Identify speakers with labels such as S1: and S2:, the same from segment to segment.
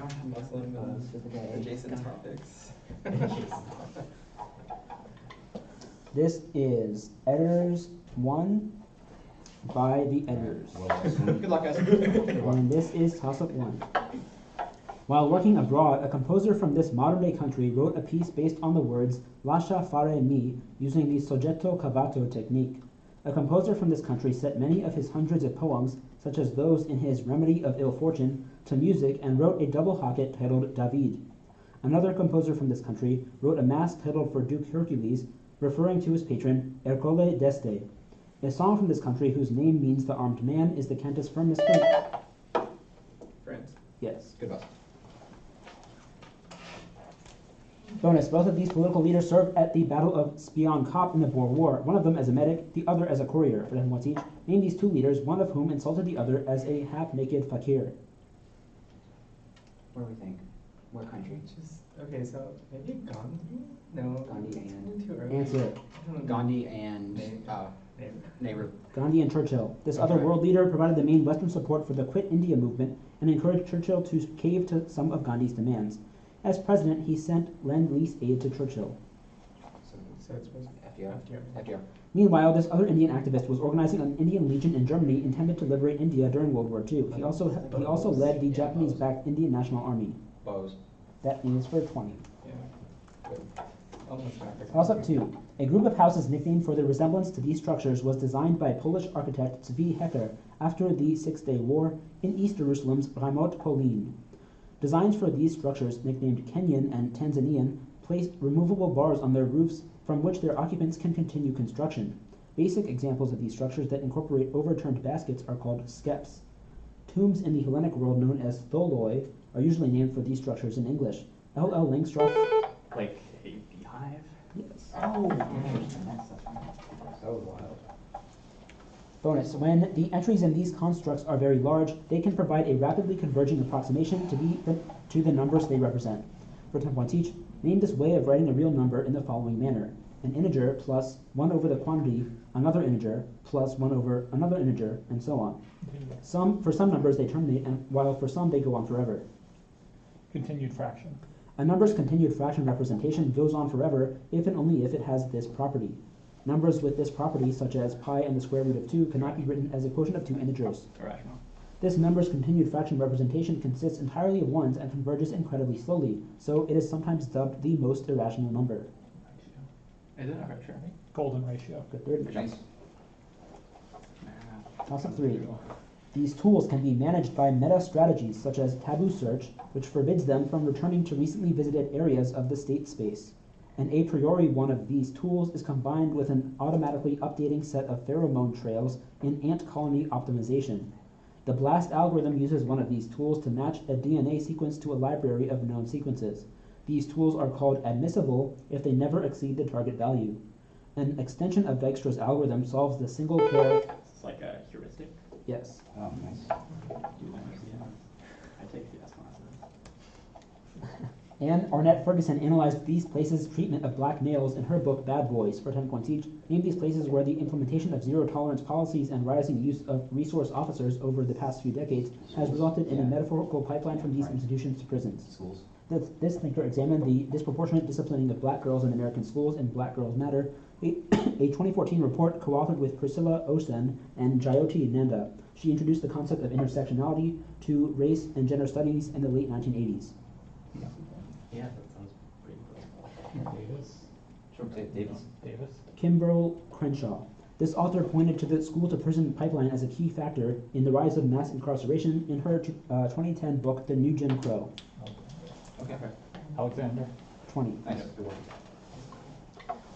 S1: don't have
S2: Muslim
S1: goals for the day.
S2: adjacent topics.
S3: This is Editors 1 by the editors.
S2: Good luck, guys.
S3: And this is Toss-Up 1. While working abroad, a composer from this modern-day country wrote a piece based on the words lascia fare mi using the soggetto cavato technique. A composer from this country set many of his hundreds of poems, such as those in his Remedy of Ill Fortune, to music and wrote a double hocket titled David. Another composer from this country wrote a mass titled for Duke Hercules, referring to his patron Ercole d'Este. A song from this country whose name means the armed man is the cantus firmus.
S2: France.
S3: Yes.
S2: Good boss.
S3: Bonus, both of these political leaders served at the Battle of Spion Kop in the Boer War, one of them as a medic, the other as a courier, for 10 points each. Name these two leaders, one of whom insulted the other as a half-naked fakir.
S1: What do we think? What country?
S2: Okay, so maybe Gandhi? No.
S1: Gandhi and...
S2: Too early.
S3: Answer.
S1: Gandhi and... neighbor.
S3: Gandhi and Churchill. This other world leader provided the main Western support for the Quit India movement and encouraged Churchill to cave to some of Gandhi's demands. As president, he sent Lend-Lease aid to Churchill.
S2: So it's supposed to be
S1: FDR.
S3: Meanwhile, this other Indian activist was organizing an Indian Legion in Germany intended to liberate India during World War II. He also led the Japanese-backed Indian National Army.
S1: Bose.
S3: That is for 20.
S2: Yeah. Almost back.
S3: Toss-Up 2. A group of houses nicknamed for their resemblance to these structures was designed by Polish architect Zvi Hecker after the Six-Day War in East Jerusalem's Ramat Polin. Designs for these structures, nicknamed Kenyan and Tanzanian, placed removable bars on their roofs from which their occupants can continue construction. Basic examples of these structures that incorporate overturned baskets are called skeps. Tombs in the Hellenic world known as tholoi are usually named for these structures in English. L.L. Langstroth.
S4: Like a beehive?
S3: Yes.
S1: Oh, interesting. That's so wild.
S3: Bonus. When the entries in these constructs are very large, they can provide a rapidly converging approximation to the numbers they represent. For 10 points each, name this way of writing a real number in the following manner. An integer plus 1 over the quantity, another integer plus 1 over another integer, and so on. For some numbers they terminate, and while for some they go on forever.
S4: Continued fraction.
S3: A number's continued fraction representation goes on forever if and only if it has this property. Numbers with this property, such as pi and the square root of 2, cannot be written as a quotient of two integers.
S4: Irrational.
S3: This number's continued fraction representation consists entirely of ones and converges incredibly slowly, so it is sometimes dubbed the most irrational number.
S4: Is it? Okay, sure. Golden ratio.
S3: Good third.
S1: Nice.
S3: Toss-Up 3. These tools can be managed by meta-strategies such as taboo search, which forbids them from returning to recently visited areas of the state space. An a priori one of these tools is combined with an automatically updating set of pheromone trails in ant colony optimization. The BLAST algorithm uses one of these tools to match a DNA sequence to a library of known sequences. These tools are called admissible if they never exceed the target value. An extension of Dijkstra's algorithm solves the single pair...
S4: It's like a heuristic?
S3: Yes.
S1: Oh, nice.
S4: I take CS classes.
S3: Anne Arnett Ferguson analyzed these places' treatment of black males in her book Bad Boys for 10 points each. Name these places where the implementation of zero-tolerance policies and rising use of resource officers over the past few decades has resulted in a metaphorical pipeline from these institutions to prisons.
S1: Schools.
S3: This thinker examined the disproportionate disciplining of black girls in American schools in Black Girls Matter, a 2014 report co-authored with Priscilla Osen and Jyoti Nanda. She introduced the concept of intersectionality to race and gender studies in the late 1980s.
S4: Yeah, that sounds pretty cool. Davis.
S3: Kimberl Crenshaw. This author pointed to the school-to-prison pipeline as a key factor in the rise of mass incarceration in her 2010 book, The New Jim Crow.
S1: Okay.
S4: Alexander.
S3: 20.
S1: Nice.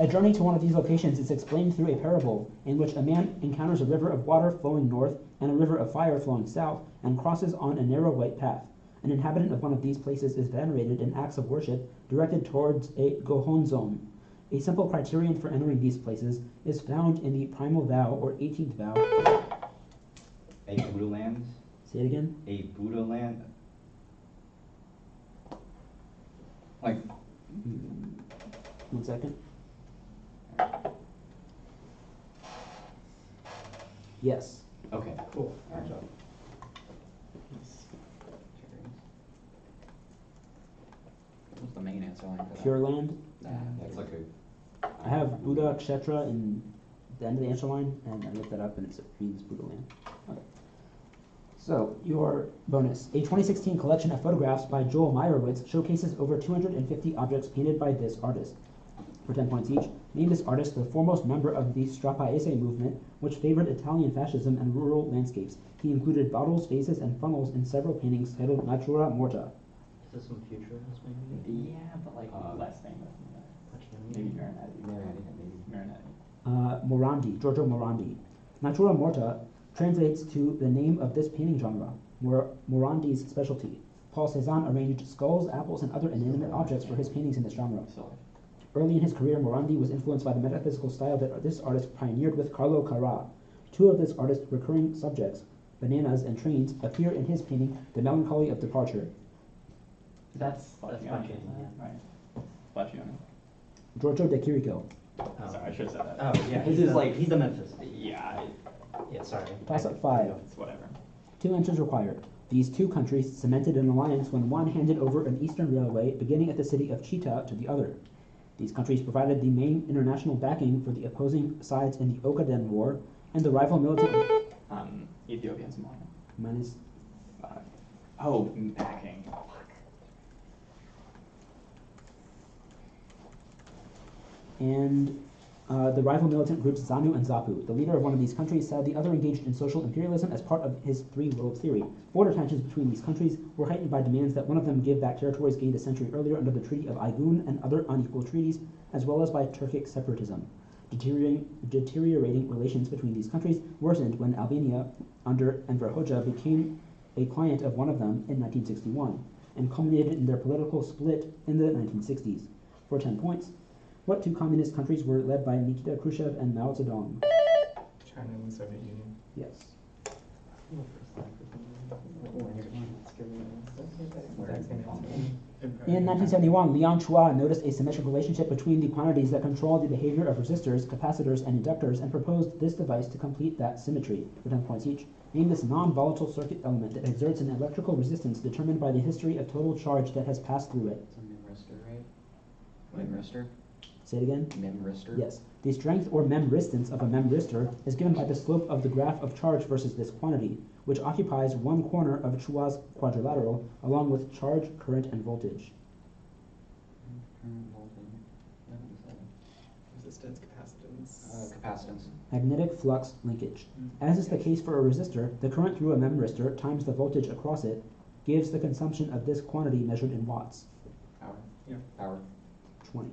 S3: A journey to one of these locations is explained through a parable in which a man encounters a river of water flowing north and a river of fire flowing south and crosses on a narrow white path. An inhabitant of one of these places is venerated in acts of worship directed towards a Gohonzon. A simple criterion for entering these places is found in the primal vow or 18th vow.
S1: A Buddha land.
S3: Say it again.
S1: A Buddha land. Like.
S3: 1 second. Yes.
S1: Okay. Cool. Good job.
S5: the main answer line for that?
S3: Pure Land.
S5: Nah,
S1: It's like a.
S3: I have Buddha Kshetra in the end of the answer line, and I looked that up, and it means Buddha Land. Okay. So, your bonus. A 2016 collection of photographs by Joel Meyerowitz showcases over 250 objects painted by this artist. For 10 points each, name this artist the foremost member of the Strapaese movement, which favored Italian fascism and rural landscapes. He included bottles, vases, and funnels in several paintings titled Natura Morta.
S6: Is this some futurist maybe?
S4: Yeah, but like less famous than that.
S6: Pacini?
S4: Maybe Marinetti.
S1: Maybe.
S4: Marinetti.
S3: Morandi, Giorgio Morandi. Natura Morta translates to the name of this painting genre, Morandi's specialty. Paul Cézanne arranged skulls, apples, and other inanimate objects for his paintings in this genre. Early in his career, Morandi was influenced by the metaphysical style that this artist pioneered with Carlo Carrà. Two of this artist's recurring subjects, bananas and trains, appear in his painting, The Melancholy of Departure.
S4: That's
S6: Pacini, yeah.
S4: Right. Splagione.
S3: Giorgio de Chirico.
S6: Oh.
S4: Sorry, I should have said that.
S6: Oh, yeah, he's the Memphis.
S4: Yeah,
S6: Yeah, sorry.
S3: Toss up 5.
S4: it's whatever.
S3: 2 answers required. These two countries cemented an alliance when one handed over an eastern railway beginning at the city of Chita to the other. These countries provided the main international backing for the opposing sides in the Ogaden War, and the rival militant...
S4: Ethiopia and Somalia.
S3: Minus...
S4: Oh, backing.
S3: And the rival militant groups ZANU and ZAPU. The leader of one of these countries said the other engaged in social imperialism as part of his three-world theory. Border tensions between these countries were heightened by demands that one of them give back territories gained a century earlier under the Treaty of Aygun and other unequal treaties, as well as by Turkic separatism. Deteriorating relations between these countries worsened when Albania, under Enver Hoxha, became a client of one of them in 1961, and culminated in their political split in the 1960s. For 10 points, what two communist countries were led by Nikita Khrushchev and Mao Zedong?
S2: China and the Soviet Union.
S3: Yes.
S2: Exact same answer.
S3: In 1971, Liang Chua noticed a symmetric relationship between the quantities that control the behavior of resistors, capacitors, and inductors, and proposed this device to complete that symmetry. For 10 points each, name this non-volatile circuit element that exerts an electrical resistance determined by the history of total charge that has passed through it.
S5: It's a memristor, right? Memristor?
S3: Say it again.
S5: Memristor?
S3: Yes. The strength or memristance of a memristor is given by the slope of the graph of charge versus this quantity, which occupies one corner of Chua's quadrilateral, along with charge, current, and voltage.
S2: Resistance, capacitance.
S5: Capacitance.
S3: Magnetic flux linkage. As is the case for a resistor, the current through a memristor times the voltage across it gives the consumption of this quantity measured in watts.
S5: Power.
S2: Yeah.
S5: Power.
S3: 20.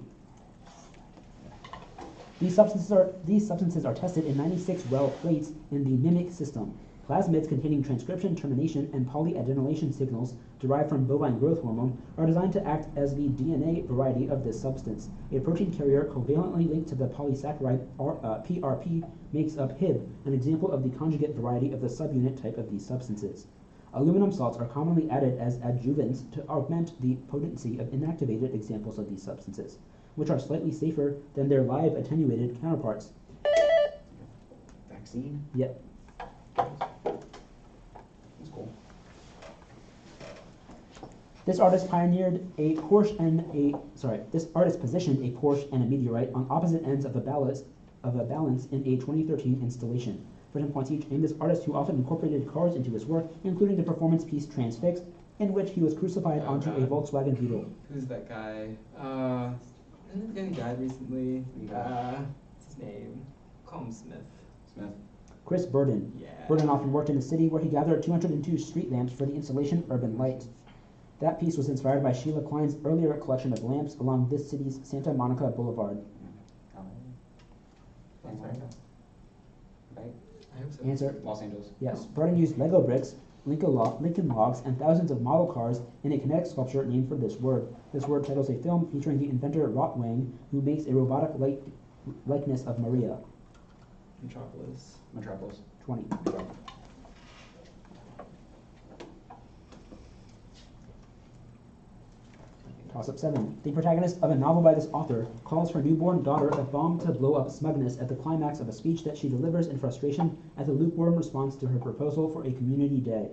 S3: These substances are tested in 96 well plates in the MIMIC system. Plasmids containing transcription, termination, and polyadenylation signals derived from bovine growth hormone are designed to act as the DNA variety of this substance. A protein carrier covalently linked to the polysaccharide PRP makes up HIB, an example of the conjugate variety of the subunit type of these substances. Aluminum salts are commonly added as adjuvants to augment the potency of inactivated examples of these substances, which are slightly safer than their live attenuated counterparts.
S5: Vaccine?
S3: Yet,
S5: That's cool.
S3: this artist pioneered a Porsche and this artist positioned a Porsche and a meteorite on opposite ends of a balance in a 2013 installation. For 10 points each, name this artist who often incorporated cars into his work, including the performance piece Transfixed, in which he was crucified onto a Volkswagen Beetle.
S2: Who's that guy? Isn't the guy who died recently? What's his name? Call him Smith.
S1: Smith.
S3: Chris Burden.
S2: Yeah.
S3: Burden often worked in the city where he gathered 202 street lamps for the installation Urban Light. That piece was inspired by Sheila Klein's earlier collection of lamps along this city's Santa Monica Boulevard.
S2: That's right.
S5: Right?
S2: I hope so.
S3: Answer,
S5: Los Angeles.
S3: yes. Burden used Lego bricks, Lincoln logs, and thousands of model cars in a kinetic sculpture named for this word. This word titles a film featuring the inventor Rotwang, who makes a robotic likeness of Maria.
S2: Metropolis.
S5: Metropolis.
S3: 20. Toss-up 7. The protagonist of a novel by this author calls her newborn daughter a bomb to blow up smugness at the climax of a speech that she delivers in frustration at the lukewarm response to her proposal for a community day.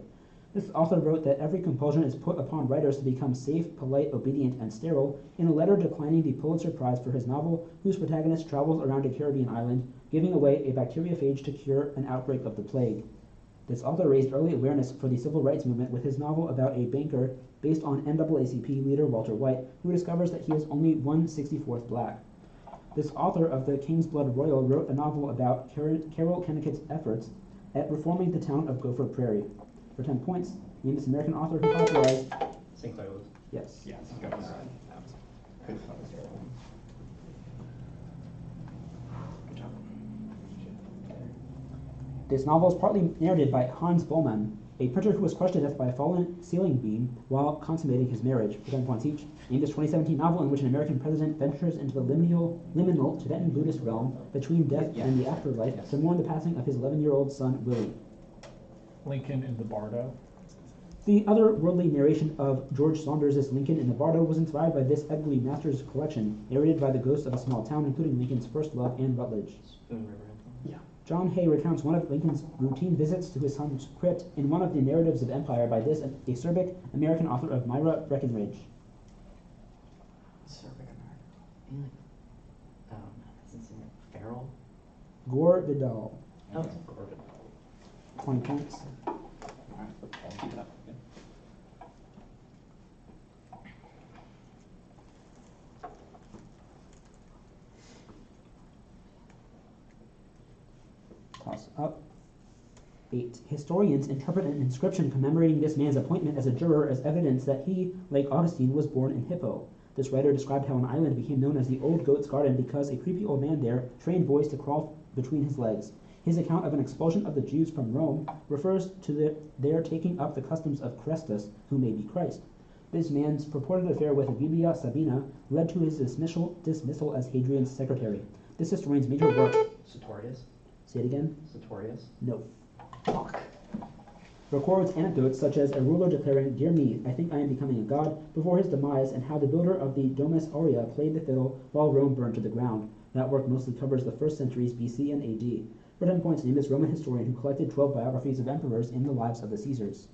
S3: This author wrote that every compulsion is put upon writers to become safe, polite, obedient, and sterile in a letter declining the Pulitzer Prize for his novel, whose protagonist travels around a Caribbean island, giving away a bacteriophage to cure an outbreak of the plague. This author raised early awareness for the civil rights movement with his novel about a banker based on NAACP leader Walter White, who discovers that he is only 1/64th black. This author of The King's Blood Royal wrote a novel about Carol Kennicott's efforts at reforming the town of Gopher Prairie. For 10 points, name this American author who popularized...
S6: St. Clair Woods.
S3: Yes.
S1: Yes,
S2: Oh
S1: go
S2: my
S1: for
S2: God,
S1: it.
S2: that was
S1: Good fun, terrible.
S2: good job.
S3: This novel is partly narrated by Hans Bollmann, a printer who was crushed to death by a fallen ceiling beam while consummating his marriage. For 10 points each, name this 2017 novel in which an American president ventures into the liminal Tibetan Buddhist realm between death and the afterlife to mourn the passing of his 11-year-old son, Willie.
S4: Lincoln in the Bardo.
S3: The otherworldly narration of George Saunders' Lincoln in the Bardo was inspired by this Edgley Masters collection, narrated by the ghosts of a small town, including Lincoln's first love and Rutledge.
S6: Spoon River Anthem.
S3: John Hay recounts one of Lincoln's routine visits to his son's crypt in one of the narratives of empire by this acerbic American author of Myra Breckinridge.
S6: Farrell.
S3: Gore Vidal.
S6: Oh, it's Gordon.
S3: 20 points.
S1: Alright, I'll keep it up. Good.
S3: Toss up. 8. Historians interpret an inscription commemorating this man's appointment as a juror as evidence that he, like Augustine, was born in Hippo. This writer described how an island became known as the Old Goat's Garden because a creepy old man there trained boys to crawl between his legs. His account of an expulsion of the Jews from Rome refers to their taking up the customs of Chrestus, who may be Christ. This man's purported affair with Vibia Sabina led to his dismissal as Hadrian's secretary. This historian's major work...
S6: Sartorius.
S3: Say it again?
S6: Sartorius.
S3: No. Fuck. Records anecdotes such as a ruler declaring, "Dear me, I think I am becoming a god," before his demise, and how the builder of the Domus Aurea played the fiddle while Rome burned to the ground. That work mostly covers the first centuries BC and AD. For 10 points, name this Roman historian who collected 12 biographies of emperors in the lives of the Caesars.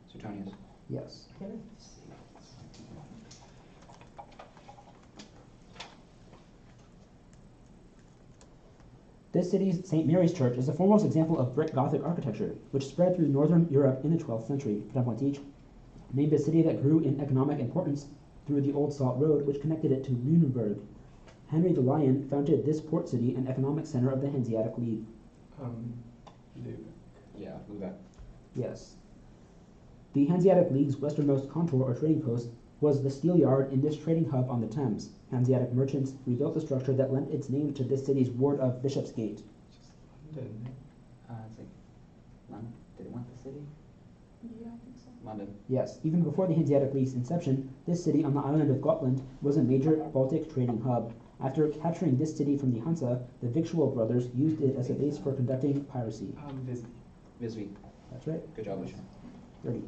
S5: Suetonius.
S3: Yes. This city's St. Mary's Church is the foremost example of brick Gothic architecture, which spread through northern Europe in the 12th century. For 10 points each, named a city that grew in economic importance through the Old Salt Road, which connected it to Lüneburg. Henry the Lion founded this port city and economic center of the Hanseatic League.
S5: Yeah, Lubeck.
S3: Yes. The Hanseatic League's westernmost contour or trading post was the steel yard in this trading hub on the Thames. Hanseatic merchants rebuilt the structure that lent its name to this city's ward of Bishopsgate.
S2: London.
S5: It's like London. Did it want the city?
S7: Yeah, I think so.
S5: London.
S3: Yes, even before the Hanseatic League's inception, this city on the island of Gotland was a major Baltic trading hub. After capturing this city from the Hansa, the Victual brothers used it as a base for conducting piracy.
S2: Visby.
S5: Visby.
S3: That's right.
S5: Good job, Lucian.
S3: 30.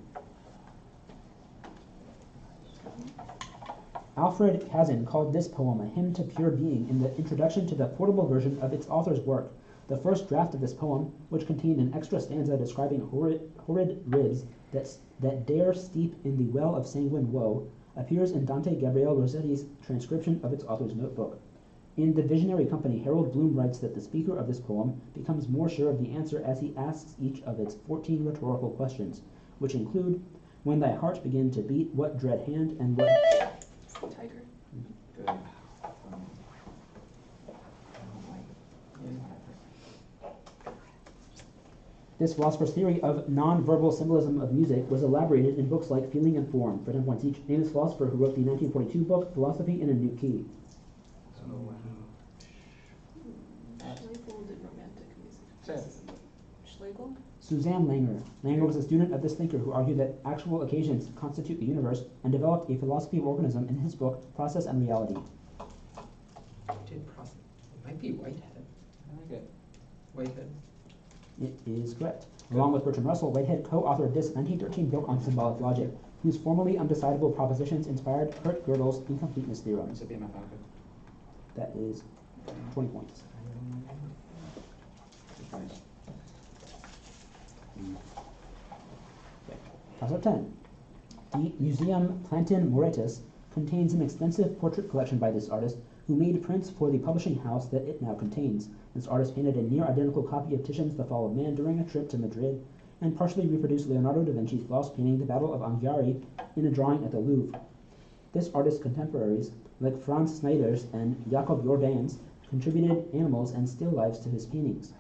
S3: Alfred Kazin called this poem a hymn to pure being in the introduction to the portable version of its author's work. The first draft of this poem, which contained an extra stanza describing horrid ribs that dare steep in the well of sanguine woe, appears in Dante Gabriel Rossetti's transcription of its author's notebook. In The Visionary Company, Harold Bloom writes that the speaker of this poem becomes more sure of the answer as he asks each of its 14 rhetorical questions, which include, when thy heart begin to beat, what dread hand and what...
S7: Tiger.
S5: Good.
S3: This philosopher's theory of non-verbal symbolism of music was elaborated in books like Feeling and Form. For 10 points each, name this philosopher who wrote the 1942 book Philosophy in a New Key.
S7: Schlegel did romantic
S5: Say
S7: music.
S5: it.
S7: Schlegel?
S3: Suzanne Langer. Langer was a student of this thinker who argued that actual occasions constitute the universe and developed a philosophy of organism in his book Process and Reality.
S2: Did process. It might be Whitehead.
S5: I like it.
S2: Whitehead.
S3: It is correct. Along with Bertrand Russell, Whitehead co-authored this 1913 book on symbolic logic, whose formally undecidable propositions inspired Kurt Gödel's incompleteness theorem.
S5: It's a BMF outfit.
S3: That is 20 points.
S5: Nice.
S3: Toss-up 10. The Museum Plantin Moretus contains an extensive portrait collection by this artist, who made prints for the publishing house that it now contains. This artist painted a near-identical copy of Titian's The Fall of Man during a trip to Madrid, and partially reproduced Leonardo da Vinci's gloss painting The Battle of Anghiari in a drawing at the Louvre. This artist's contemporaries, like Franz Snijders and Jacob Jordaens, contributed animals and still lifes to his paintings.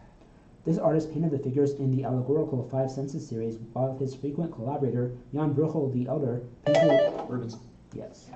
S3: This artist painted the figures in the allegorical Five Senses series, while his frequent collaborator, Jan Bruegel the Elder, painted...
S1: Rubens.
S3: Yes.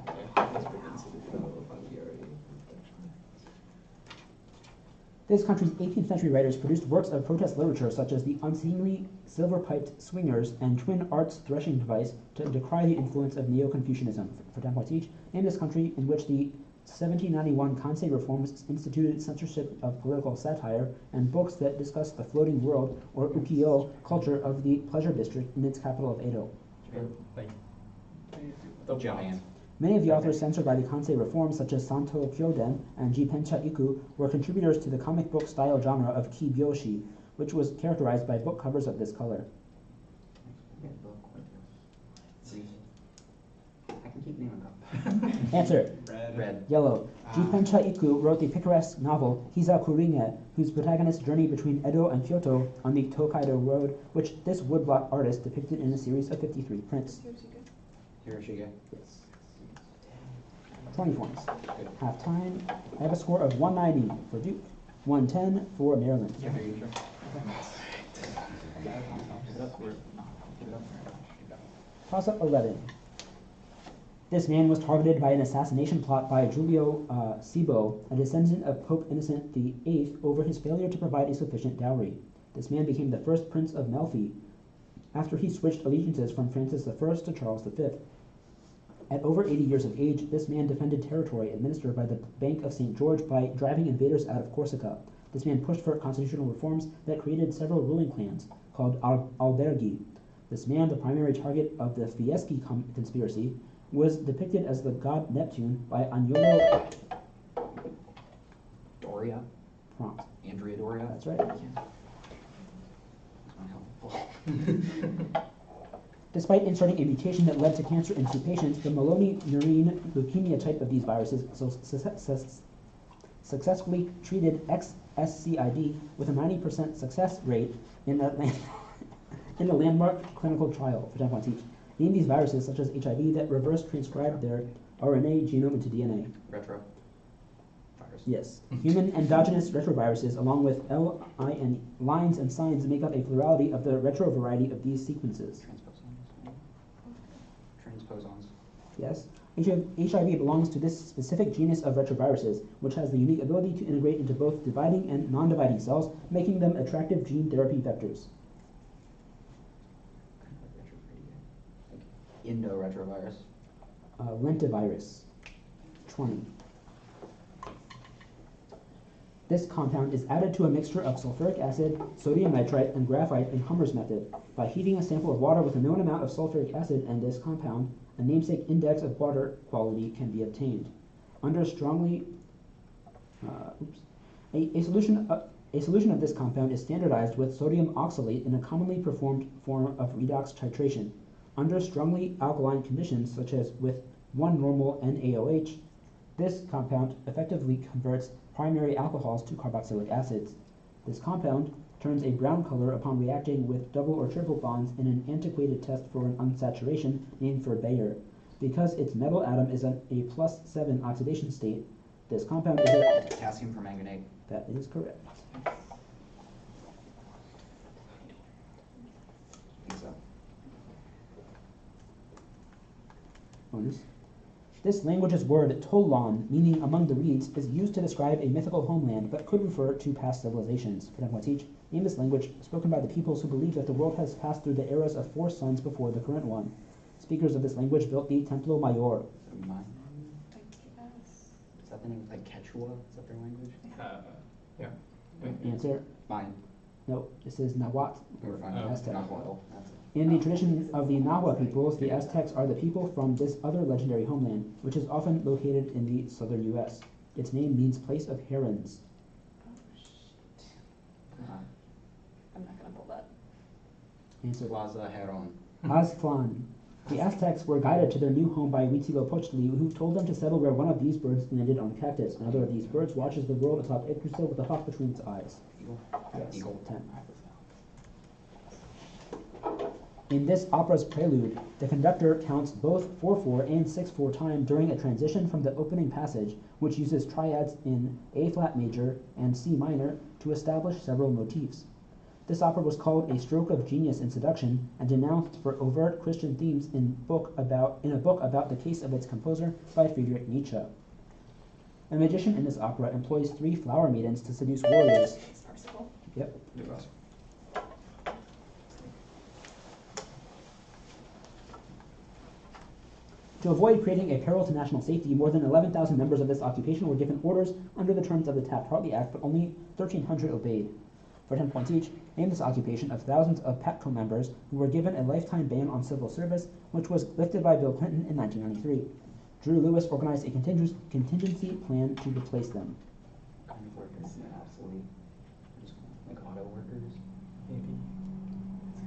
S3: This country's 18th century writers produced works of protest literature such as the unseemly silver-piped swingers and twin arts threshing device to decry the influence of Neo-Confucianism. For 10 points each, name this country in which the 1791 Kansei reforms instituted censorship of political satire and books that discuss the floating world, or ukiyo, culture of the pleasure district in its capital of Edo.
S1: Japan.
S3: Many of the authors censored by the Kansei reforms, such as Santo Kyoden and Jipencha Iku, were contributors to the comic book style genre of kibyoshi, which was characterized by book covers of this color.
S5: I can keep naming them.
S3: Answer.
S5: Red.
S3: Yellow. Jipencha Iku wrote the picaresque novel Hizakuringe, whose protagonist journeyed between Edo and Kyoto on the Tokaido Road, which this woodblock artist depicted in a series of 53 prints.
S1: Hiroshige.
S3: Yes. 20 points. Half time. I have a score of 190 for Duke, 110 for Maryland. Toss-up 11. This man was targeted by an assassination plot by Giulio Cibo, a descendant of Pope Innocent VIII, over his failure to provide a sufficient dowry. This man became the first Prince of Melfi after he switched allegiances from Francis I to Charles V. At over 80 years of age, this man defended territory administered by the Bank of St. George by driving invaders out of Corsica. This man pushed for constitutional reforms that created several ruling clans, called alberghi. This man, the primary target of the Fieschi conspiracy, was depicted as the god Neptune by Agnolo
S5: Doria.
S3: Prompt.
S5: Andrea Doria.
S3: That's right.
S5: That's unhelpful.
S3: Despite inserting a mutation that led to cancer in 2 patients, the Maloney-Murine leukemia type of these viruses successfully treated XSCID with a 90% success rate in the landmark clinical trial for 10 points each. Name these viruses, such as HIV, that reverse transcribe their RNA genome into DNA.
S5: Retro. Virus.
S3: Yes. Human endogenous retroviruses, along with LIN lines and signs, make up a plurality of the retro variety of these sequences.
S5: Transposons.
S3: Yes. HIV belongs to this specific genus of retroviruses, which has the unique ability to integrate into both dividing and non-dividing cells, making them attractive gene therapy vectors.
S5: Indo-retrovirus.
S3: Lentivirus. 20. This compound is added to a mixture of sulfuric acid, sodium nitrite, and graphite in Hummer's method. By heating a sample of water with a known amount of sulfuric acid and this compound, a namesake index of water quality can be obtained. Under strongly, a solution of this compound is standardized with sodium oxalate in a commonly performed form of redox titration. Under strongly alkaline conditions, such as with 1-normal NaOH, this compound effectively converts primary alcohols to carboxylic acids. This compound turns a brown color upon reacting with double or triple bonds in an antiquated test for an unsaturation named for Bayer. Because its metal atom is at a +7 oxidation state, this compound is a...
S5: Potassium permanganate.
S3: That is correct.
S5: I think so.
S3: Bonus. This language's word Tolan, meaning among the reeds, is used to describe a mythical homeland, but could refer to past civilizations. For 10 points each, name this language spoken by the peoples who believe that the world has passed through the eras of 4 suns before the current one. Speakers of this language built the Templo Mayor.
S5: Mine.
S7: I guess.
S5: Is that the name? Like Quechua? Is that their language?
S1: Yeah.
S3: Answer?
S5: Mine.
S3: No, this is Nahuatl.
S5: We were fine.
S3: Aztec.
S5: Nahuatl. That's it.
S3: In the tradition of the Nahua peoples, the Aztecs are the people from this other legendary homeland, which is often located in the southern U.S. Its name means place of herons.
S7: Oh, shit. I'm not gonna pull that.
S3: Answer.
S5: Plaza Heron.
S3: Aztlan. The Aztecs were guided to their new home by Huitzilopochtli, who told them to settle where one of these birds landed on a cactus. Another of these birds watches the world atop Yggdrasil with a hawk between its eyes.
S5: Eagle.
S3: Yes,
S5: Eagle.
S3: 10. In this opera's prelude, the conductor counts both 4/4 and 6/4 time during a transition from the opening passage, which uses triads in A-flat major and C minor to establish several motifs. This opera was called a stroke of genius in seduction and denounced for overt Christian themes in a book about the case of its composer by Friedrich Nietzsche. A magician in this opera employs 3 flower maidens to seduce warriors. Yep. To avoid creating a peril to national safety, more than 11,000 members of this occupation were given orders under the terms of the Taft-Hartley Act, but only 1,300 obeyed. For 10 points each, name this occupation of thousands of PATCO members who were given a lifetime ban on civil service, which was lifted by Bill Clinton in 1993. Drew Lewis organized a contingency plan to replace them.
S5: Kind of workers, obsolete. Just like auto workers, maybe.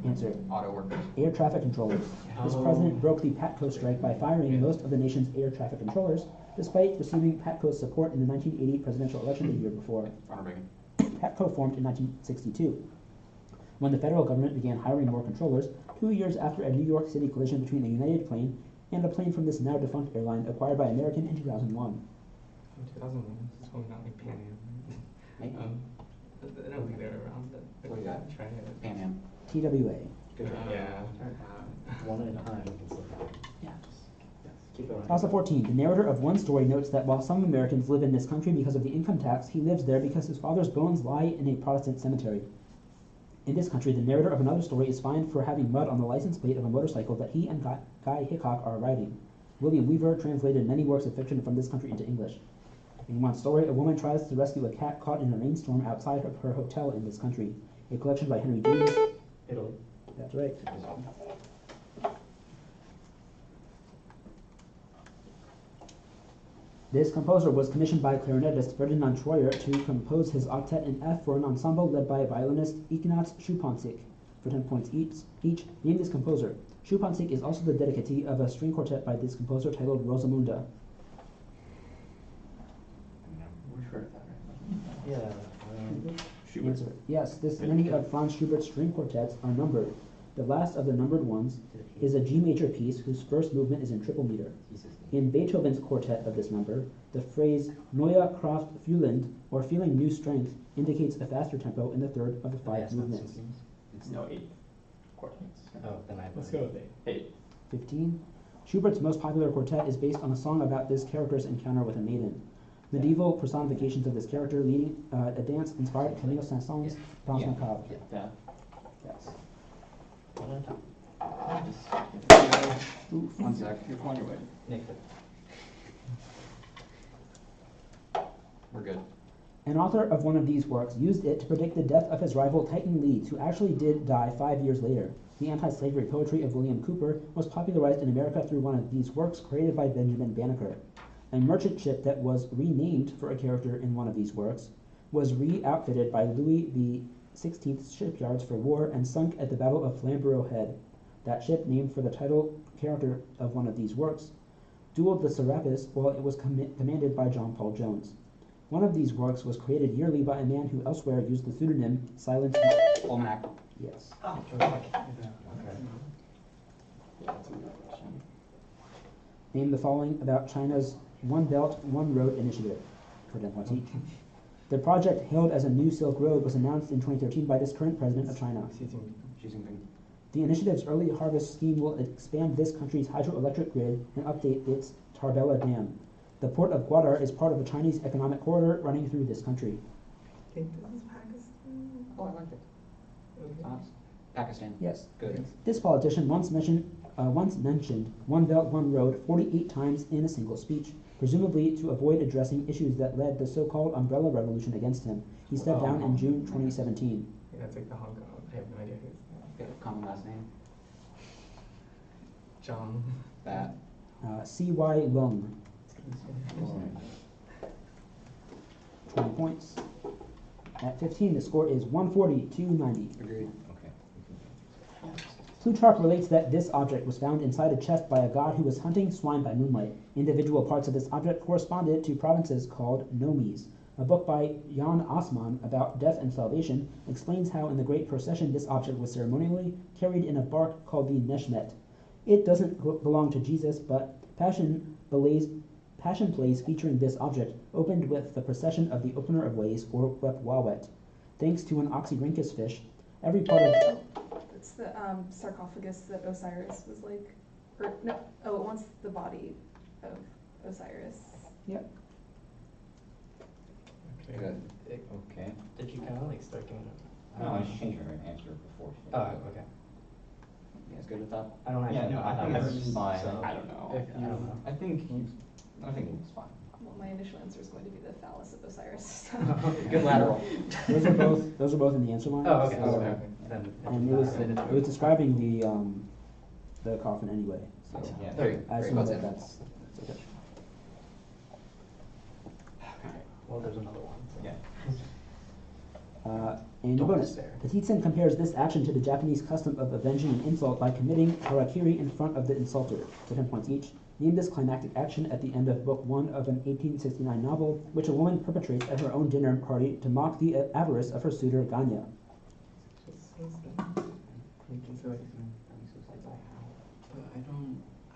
S3: Answer:
S1: Auto workers.
S3: air traffic controllers. This president broke the PATCO strike by firing most of the nation's air traffic controllers, despite receiving PATCO's support in the 1980 presidential election the year before.
S1: Ronald Reagan.
S3: PATCO formed in 1962. When the federal government began hiring more controllers, 2 years after a New York City collision between a United plane and a plane from this now defunct airline acquired by American in 2001.
S2: In 2001, it's probably not like Pan Am.
S5: Maybe.
S2: I don't think they were around then.
S5: What do you got?
S2: Try it.
S5: Pan Am.
S3: TWA.
S5: Good job.
S2: Yeah.
S6: One at a time, we can slip out.
S5: Yeah.
S6: Yes, keep going.
S3: Also 14. The narrator of one story notes that while some Americans live in this country because of the income tax, he lives there because his father's bones lie in a Protestant cemetery. In this country, the narrator of another story is fined for having mud on the license plate of a motorcycle that he and Guy Hickok are riding. William Weaver translated many works of fiction from this country into English. In one story, a woman tries to rescue a cat caught in a rainstorm outside of her hotel in this country. A collection by Henry James.
S6: Italy.
S3: That's right. This composer was commissioned by clarinetist Ferdinand Troyer to compose his octet in F for an ensemble led by violinist Ignaz Schupanzig. For 10 points each, name this composer. Schupanzig is also the dedicatee of a string quartet by this composer titled Rosamunda.
S5: We're sure of that, right?
S6: Yeah.
S1: Schubert.
S3: Answer: yes, many of Franz Schubert's string quartets are numbered. The last of the numbered ones is a G major piece whose first movement is in triple meter. In Beethoven's quartet of this number, the phrase Neue Kraft fühlend, or feeling new strength, indicates a faster tempo in the third of the 5 movements.
S1: No, 8 quartets.
S6: Oh, then I
S4: Let's go with 8.
S1: 8.
S3: 15. Schubert's most popular quartet is based on a song about this character's encounter with a maiden. Medieval personifications of this character leading a dance inspired Camille Saint-Saëns' Danse Macabre.
S1: Yeah.
S3: Yes.
S6: One at a time.
S3: Oof.
S1: 1 sec. You're on your way.
S6: Nick.
S1: We're good.
S3: An author of one of these works used it to predict the death of his rival Titan Leeds, who actually did die 5 years later. The anti-slavery poetry of William Cooper was popularized in America through one of these works created by Benjamin Banneker. A merchant ship that was renamed for a character in one of these works was re-outfitted by Louis XVI's shipyards for war and sunk at the Battle of Flamborough Head. That ship, named for the title character of one of these works, dueled the Serapis while it was commanded by John Paul Jones. One of these works was created yearly by a man who elsewhere used the pseudonym Silence.
S1: Almanac.
S3: Yes.
S6: Oh, okay.
S3: Name the following about China's One Belt, One Road initiative. For 10 points each. The project, hailed as a new Silk Road, was announced in 2013 by this current president of China.
S1: Xi Jinping.
S3: The initiative's early harvest scheme will expand this country's hydroelectric grid and update its Tarbela Dam. The port of Gwadar is part of a Chinese economic corridor running through this country.
S2: I think this is Pakistan.
S5: Oh, I like it. Pakistan.
S3: Yes.
S5: Good.
S3: This politician once mentioned One Belt, One Road 48 times in a single speech, presumably to avoid addressing issues that led the so-called Umbrella Revolution against him. He stepped down in June 2017.
S2: Yeah, that's like the Hong Kong. I have no idea who's
S5: Good. Common last name.
S2: John.
S5: That.
S3: C.Y. Lung. 20 points. At 15, the score is 140 to 90.
S5: Agreed.
S6: Okay.
S3: Plutarch relates that this object was found inside a chest by a god who was hunting swine by moonlight. Individual parts of this object corresponded to provinces called nomes. A book by Jan Assmann about death and salvation explains how in the great procession this object was ceremonially carried in a bark called the Neshmet. It doesn't belong to Jesus, but Passion plays featuring this object opened with the procession of the Opener of Ways, or Wepwawet. Thanks to an Oxyrhynchus fish, every part of...
S7: It's the sarcophagus that Osiris was like, or no, oh, it wants the body of Osiris.
S3: Yep.
S6: Okay.
S5: Good.
S6: Okay.
S2: Did you kind of like start giving
S5: No, I just changed my answer before.
S2: Oh, okay.
S1: You guys good with that?
S2: I don't actually
S5: Yeah,
S2: know.
S5: no, I think
S2: I've
S5: it's
S2: just-
S5: fine.
S2: so-
S1: I don't know.
S2: If you don't know.
S5: I think it's fine.
S7: Well, my initial answer is going to be the phallus of Osiris. So.
S1: Good lateral.
S3: Those are both in the answer line.
S2: Oh, okay.
S3: So-
S2: Okay. Then
S3: And it was describing the coffin anyway. So
S5: Yeah.
S1: There you go.
S3: I
S1: Great.
S3: assume
S1: Well
S3: that
S1: done.
S3: that's okay.
S2: Well, there's another one. So.
S5: Yeah.
S3: And
S2: Don't
S3: bonus.
S2: despair.
S3: Petitson compares this action to the Japanese custom of avenging an insult by committing harakiri in front of the insulter, for 10 points each. Name this climactic action at the end of Book 1 of an 1869 novel, which a woman perpetrates at her own dinner party to mock the avarice of her suitor Ganya.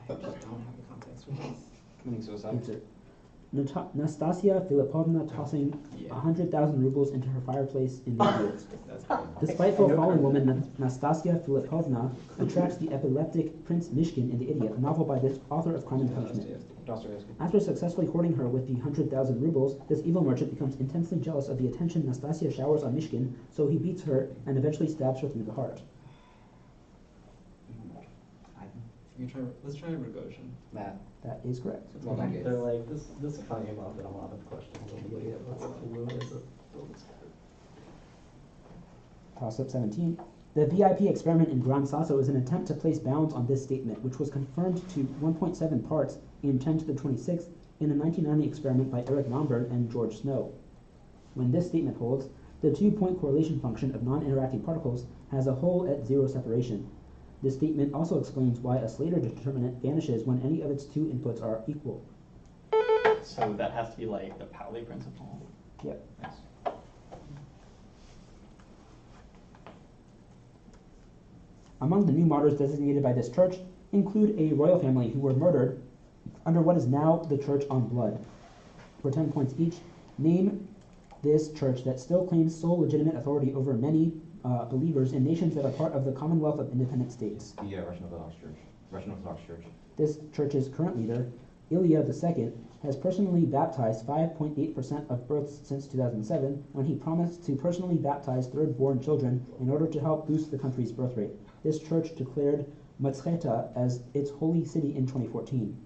S2: I just don't have the context for this.
S1: Committing suicide.
S3: Answer. Nastasia Filipovna tossing
S2: Yeah.
S3: 100,000 rubles into her fireplace in the fields.
S2: That's great.
S3: The spiteful fallen woman Nastasia Filipovna attracts the epileptic Prince Mishkin in The Idiot, a novel by the author of Crime and Punishment.
S1: Dostoevsky.
S3: After successfully hoarding her with the 100,000 rubles, this evil merchant becomes intensely jealous of the attention Nastasia showers on Mishkin, so he beats her and eventually stabs her through the heart.
S2: Let's try Rogozhin.
S1: Matt.
S3: That is correct.
S1: Well done, Gabe.
S6: They're like, this came up in a lot of questions. What's a clue is a
S3: Toss up 17. The VIP experiment in Gran Sasso is an attempt to place bounds on this statement, which was confirmed to 1.7 parts in 10 to the 26th in a 1990 experiment by Eric Nomberg and George Snow. When this statement holds, the two-point correlation function of non-interacting particles has a hole at zero separation. This statement also explains why a Slater determinant vanishes when any of its two inputs are equal.
S4: So that has to be like the Pauli principle.
S3: Yep.
S5: Yes.
S3: Among the new martyrs designated by this church include a royal family who were murdered under what is now the Church on Blood. For 10 points each, name this church that still claims sole legitimate authority over many believers in nations that are part of the Commonwealth of Independent States.
S5: The Russian Orthodox Church. Russian Orthodox Church.
S3: This church's current leader, Ilya II, has personally baptized 5.8% of births since 2007 when he promised to personally baptize third-born children in order to help boost the country's birth rate. This church declared Mtskheta as its holy city in 2014.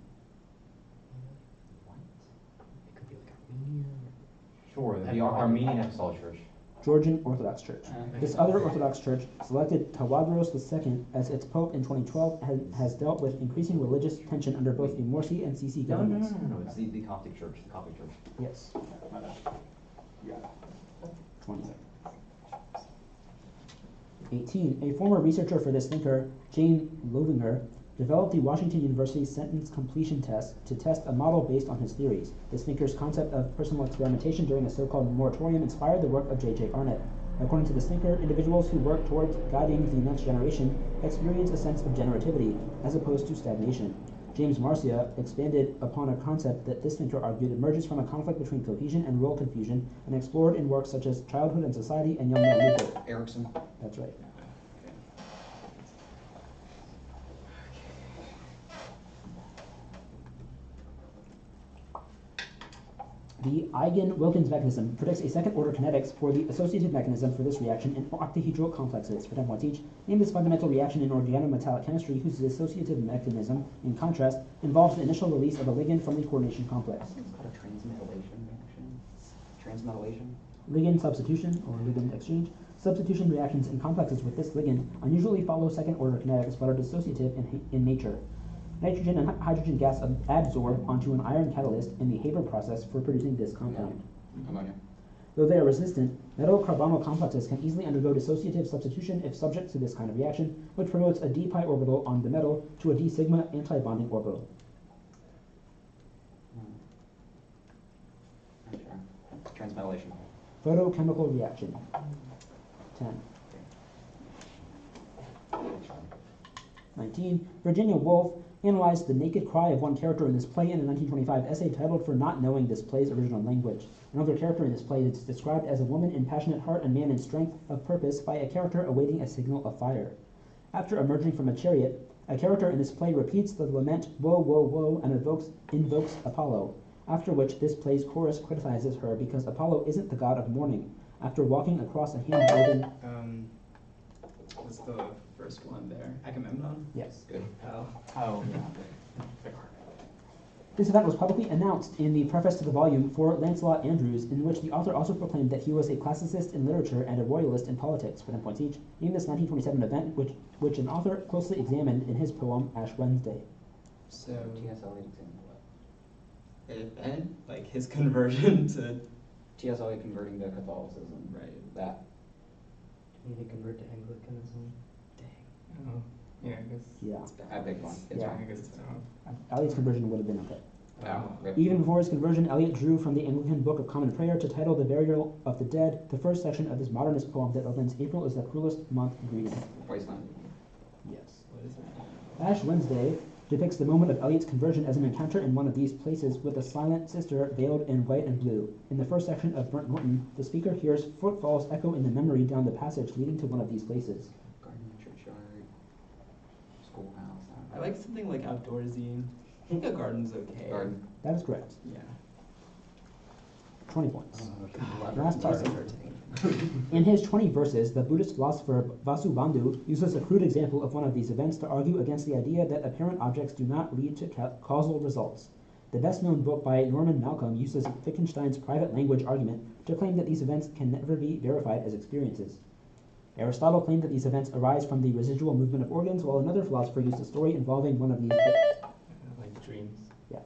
S2: It could be like Armenia.
S5: Sure, the Armenian Apostolic Church.
S3: Georgian Orthodox Church. This other Orthodox church selected Tawadros II as its pope in 2012 has dealt with increasing religious tension under both the Morsi and Sisi
S5: No,
S3: governments.
S5: it's the Coptic Church. The Coptic Church.
S3: Yes. 20. 18. A former researcher for this thinker, Jane Lovinger, developed the Washington University sentence completion test to test a model based on his theories. This thinker's concept of personal experimentation during a so-called moratorium inspired the work of J.J. Arnott. According to this thinker, individuals who work towards guiding the next generation experience a sense of generativity, as opposed to stagnation. James Marcia expanded upon a concept that this thinker argued emerges from a conflict between cohesion and role confusion, and explored in works such as Childhood and Society and Young Man Luther.
S1: Erickson.
S3: That's right. The Eigen-Wilkins mechanism predicts a second-order kinetics for the associative mechanism for this reaction in octahedral complexes. For 10 points each, name this fundamental reaction in organometallic chemistry whose associative mechanism, in contrast, involves the initial release of a ligand from the coordination complex.
S1: It's called a transmetallation reaction. Transmetallation.
S3: Ligand substitution, or ligand exchange. Substitution reactions in complexes with this ligand unusually follow second-order kinetics but are dissociative in nature. Nitrogen and hydrogen gas adsorb onto an iron catalyst in the Haber process for producing this compound.
S1: Ammonia.
S3: Though they are resistant, metal carbonyl complexes can easily undergo dissociative substitution if subject to this kind of reaction, which promotes a d-pi orbital on the metal to a d-sigma anti-bonding orbital.
S1: Not sure. Transmetallation.
S3: Photochemical reaction. 10. 19. Virginia Woolf analyzed the naked cry of one character in this play in a 1925 essay titled For Not Knowing This Play's Original Language. Another character in this play is described as a woman in passionate heart and man in strength of purpose by a character awaiting a signal of fire. After emerging from a chariot, a character in this play repeats the lament "Woe, woe, woe" and invokes Apollo, after which this play's chorus criticizes her because Apollo isn't the god of mourning. After walking across a hand-woven...
S2: What's the first one there? Agamemnon?
S3: Yes.
S1: Good.
S2: Oh, yeah.
S3: This event was publicly announced in the preface to the volume for Lancelot Andrews, in which the author also proclaimed that he was a classicist in literature and a royalist in politics, for 10 points each, in this 1927 event, which an author closely examined in his poem Ash Wednesday.
S2: So,
S1: T.S. Eliot example what?
S2: event? Like his conversion to...
S1: T.S. Eliot converting to Catholicism.
S2: Right.
S1: That.
S6: Did he convert to Anglicanism?
S2: Dang. Oh, yeah, I guess.
S3: Yeah.
S1: A big one. It's
S3: Yeah.
S1: wrong.
S2: I guess it's wrong.
S3: Eliot's conversion would have been okay.
S1: Wow. Rip.
S3: Even before his conversion, Eliot drew from the Anglican Book of Common Prayer to title The Burial of the Dead, the first section of this modernist poem that opens April is the cruelest month greeting.
S1: Wasteland.
S3: Yes.
S2: What is it?
S3: Ash Wednesday depicts the moment of Eliot's conversion as an encounter in one of these places with a silent sister veiled in white and blue. In the first section of Burnt Norton, the speaker hears footfalls echo in the memory down the passage leading to one of these places.
S1: Garden, churchyard, schoolhouse.
S2: I like something like outdoorsy. I think a garden's okay.
S1: Garden.
S3: That is correct.
S2: Yeah.
S3: 20 points.
S6: God.
S3: Last piece. In his 20 verses, the Buddhist philosopher Vasubandhu uses a crude example of one of these events to argue against the idea that apparent objects do not lead to causal results. The best-known book by Norman Malcolm uses Wittgenstein's private language argument to claim that these events can never be verified as experiences. Aristotle claimed that these events arise from the residual movement of organs, while another philosopher used a story involving one of these...
S2: Like dreams.
S3: Yeah.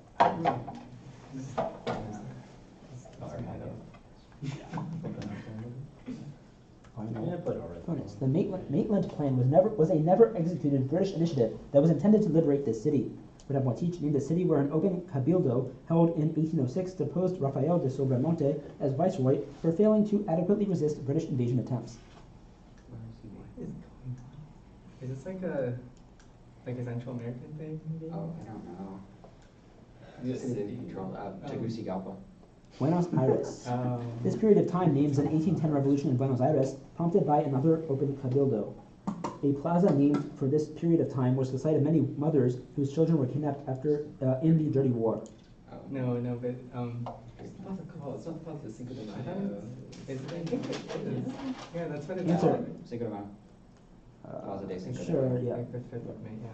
S3: Bonus. The Maitland Plan was a never executed British initiative that was intended to liberate this city. Ramontic named the city where an open cabildo held in 1806 deposed Rafael de Sobremonte as viceroy for failing to adequately resist British invasion attempts.
S2: What is going on? Is this like a Central American thing? Maybe?
S1: Oh, I don't know.
S2: Is it a city?
S1: Control. Tegucigalpa.
S3: Buenos Aires. This period of time names an 1810 revolution in Buenos Aires, prompted by another open cabildo. A plaza named for this period of time was the site of many mothers whose children were kidnapped after in the Dirty War.
S1: Oh.
S2: No, but it's not the call. It's not the Plaza Cinco de Mayo. Is it? I think it is. Yeah, that's what it's
S3: Answer.
S2: called.
S1: Cinco de Mayo. Plaza de Cinco de
S3: Sure,
S1: Mayo.
S3: yeah.
S2: Like the 5th of May, yeah.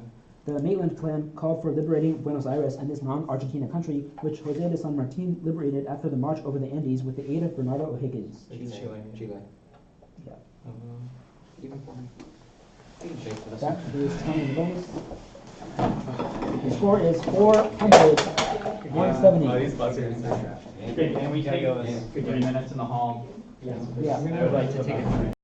S3: The Maitland Plan called for liberating Buenos Aires and this non-Argentina country, which Jose de San Martin liberated after the march over the Andes with the aid of Bernardo O'Higgins.
S2: It's Chile.
S1: Chile.
S3: Yeah.
S1: Even for me. I can shake for this
S3: That
S1: one.
S3: is 20 in the bonus. The score is 400, 170.
S4: Oh, these buzzers. Can we take 3 minutes in the hall?
S3: Yeah.
S4: I would like to take a